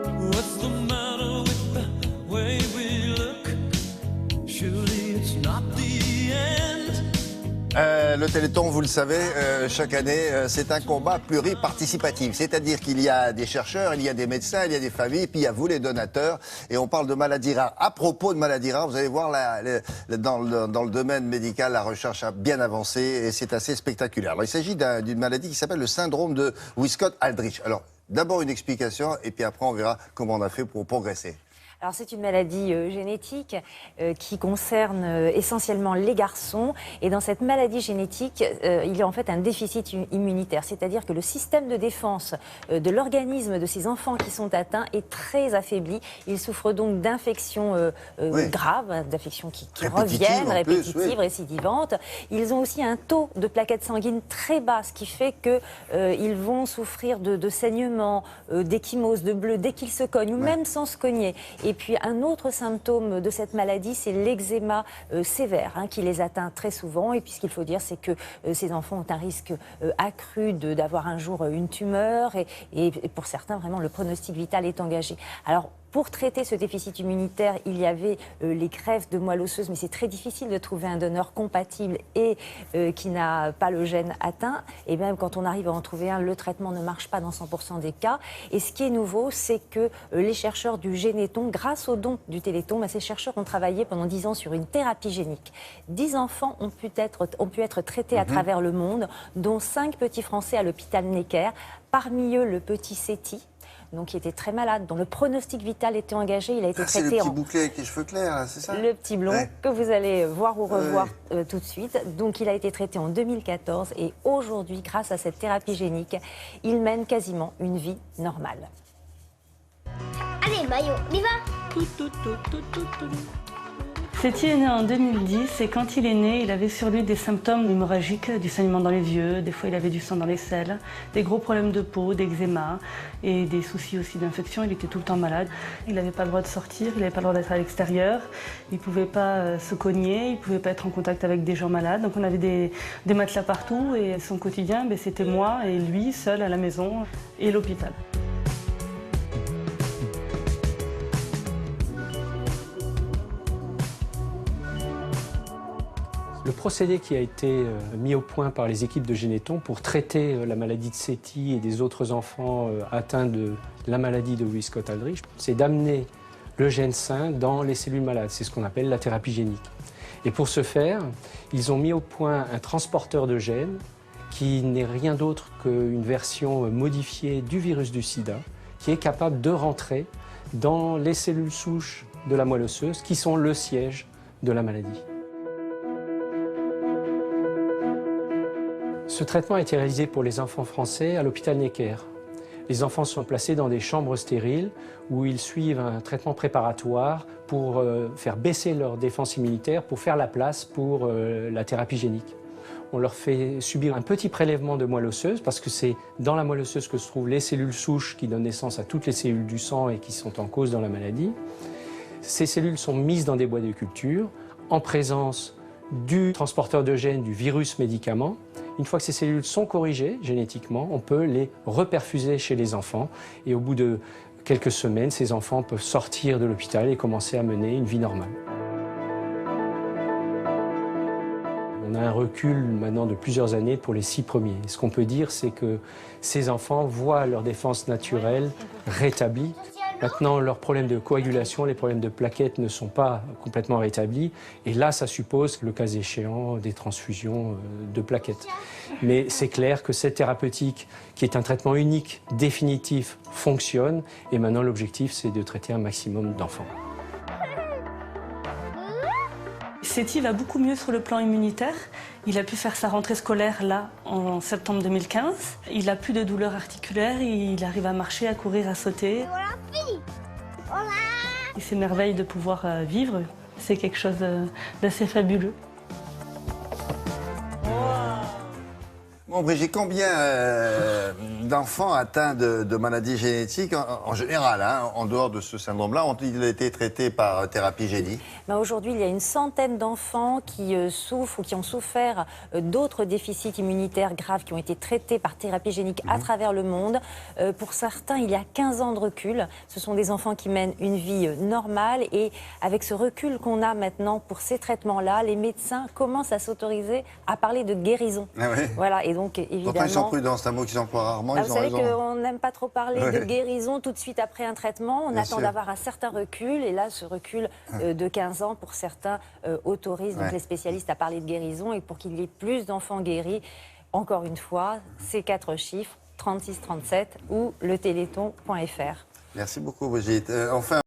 What's the matter with the way we look? Surely it's not the end. Le Téléthon, vous le savez, chaque année, c'est un combat pluriparticipatif. C'est-à-dire qu'il y a des chercheurs, il y a des médecins, il y a des familles, puis il y a vous, les donateurs. Et on parle de maladies rares. À propos de maladies rares, vous allez voir, dans le domaine médical, la recherche a bien avancé et c'est assez spectaculaire. Alors, il s'agit d'une maladie qui s'appelle le syndrome de Wiskott-Aldrich. Alors, d'abord une explication et puis après on verra comment on a fait pour progresser. Alors c'est une maladie génétique qui concerne essentiellement les garçons. Et dans cette maladie génétique, il y a en fait un déficit immunitaire. C'est-à-dire que le système de défense de l'organisme de ces enfants qui sont atteints est très affaibli. Ils souffrent donc d'infections graves, d'infections qui reviennent, répétitives, récidivantes. Ils ont aussi un taux de plaquettes sanguines très bas, ce qui fait qu'ils vont souffrir de saignements, d'ecchymoses, de bleus, dès qu'ils se cognent, ou même sans se cogner. Et puis un autre symptôme de cette maladie, c'est l'eczéma sévère qui les atteint très souvent. Et puis ce qu'il faut dire, c'est que ces enfants ont un risque accru d'avoir un jour une tumeur. Et pour certains, vraiment, le pronostic vital est engagé. Alors, pour traiter ce déficit immunitaire, il y avait les greffes de moelle osseuse, mais c'est très difficile de trouver un donneur compatible et qui n'a pas le gène atteint. Et même quand on arrive à en trouver un, le traitement ne marche pas dans 100% des cas. Et ce qui est nouveau, c'est que les chercheurs du Généthon, grâce aux dons du Téléthon, ces chercheurs ont travaillé pendant 10 ans sur une thérapie génique. 10 enfants ont pu être traités à travers le monde, dont 5 petits Français à l'hôpital Necker. Parmi eux, le petit Séti, donc qui était très malade, dont le pronostic vital était engagé. Il a été traité c'est le petit bouclé avec les cheveux clairs, là, c'est ça? Le petit blond que vous allez voir ou revoir tout de suite. Donc il a été traité en 2014 et aujourd'hui, grâce à cette thérapie génique, il mène quasiment une vie normale. Allez, Maillot, on y va. Séti est né en 2010 et quand il est né, il avait sur lui des symptômes hémorragiques, du saignement dans les yeux, des fois il avait du sang dans les selles, des gros problèmes de peau, d'eczéma et des soucis aussi d'infection. Il était tout le temps malade. Il n'avait pas le droit de sortir, il n'avait pas le droit d'être à l'extérieur, il ne pouvait pas se cogner, il ne pouvait pas être en contact avec des gens malades. Donc on avait des matelas partout et son quotidien, c'était moi et lui seul à la maison et l'hôpital. Le procédé qui a été mis au point par les équipes de Généthon pour traiter la maladie de Séti et des autres enfants atteints de la maladie de Wiskott-Aldrich, c'est d'amener le gène sain dans les cellules malades. C'est ce qu'on appelle la thérapie génique. Et pour ce faire, ils ont mis au point un transporteur de gènes qui n'est rien d'autre qu'une version modifiée du virus du sida, qui est capable de rentrer dans les cellules souches de la moelle osseuse, qui sont le siège de la maladie. Ce traitement a été réalisé pour les enfants français à l'hôpital Necker. Les enfants sont placés dans des chambres stériles où ils suivent un traitement préparatoire pour faire baisser leur défense immunitaire, pour faire la place pour la thérapie génique. On leur fait subir un petit prélèvement de moelle osseuse parce que c'est dans la moelle osseuse que se trouvent les cellules souches qui donnent naissance à toutes les cellules du sang et qui sont en cause dans la maladie. Ces cellules sont mises dans des boîtes de culture en présence du transporteur de gènes du virus médicament. Une fois que ces cellules sont corrigées génétiquement, on peut les reperfuser chez les enfants et au bout de quelques semaines, ces enfants peuvent sortir de l'hôpital et commencer à mener une vie normale. On a un recul maintenant de plusieurs années pour les 6 premiers. Ce qu'on peut dire, c'est que ces enfants voient leur défense naturelle rétablie. Maintenant, leurs problèmes de coagulation, les problèmes de plaquettes ne sont pas complètement rétablis. Et là, ça suppose, le cas échéant, des transfusions de plaquettes. Mais c'est clair que cette thérapeutique, qui est un traitement unique, définitif, fonctionne. Et maintenant, l'objectif, c'est de traiter un maximum d'enfants. Séti va beaucoup mieux sur le plan immunitaire. Il a pu faire sa rentrée scolaire là en septembre 2015. Il n'a plus de douleurs articulaires, il arrive à marcher, à courir, à sauter. Il s'émerveille de pouvoir vivre. C'est quelque chose d'assez fabuleux. Bon, Brigitte, combien d'enfants atteints de maladies génétiques en général, hein, en dehors de ce syndrome-là, ont-ils été traités par thérapie génie? Ben aujourd'hui, il y a une centaine d'enfants qui souffrent ou qui ont souffert d'autres déficits immunitaires graves qui ont été traités par thérapie génique à travers le monde. Pour certains, il y a 15 ans de recul. Ce sont des enfants qui mènent une vie normale et avec ce recul qu'on a maintenant pour ces traitements-là, les médecins commencent à s'autoriser à parler de guérison. Ah oui. Voilà, et donc évidemment... Pourtant, ils sont prudents, c'est un mot qu'ils emploient rarement, ils vous ont savez raison. qu'on n'aime pas trop parler de guérison tout de suite après un traitement. On Bien attend sûr. d'avoir un certain recul. Et là, ce recul de 15 ans, pour certains, autorise donc les spécialistes à parler de guérison. Et pour qu'il y ait plus d'enfants guéris, encore une fois, ces 4 chiffres, 36 37 ou le téléthon.fr. Merci beaucoup, Brigitte. Enfin,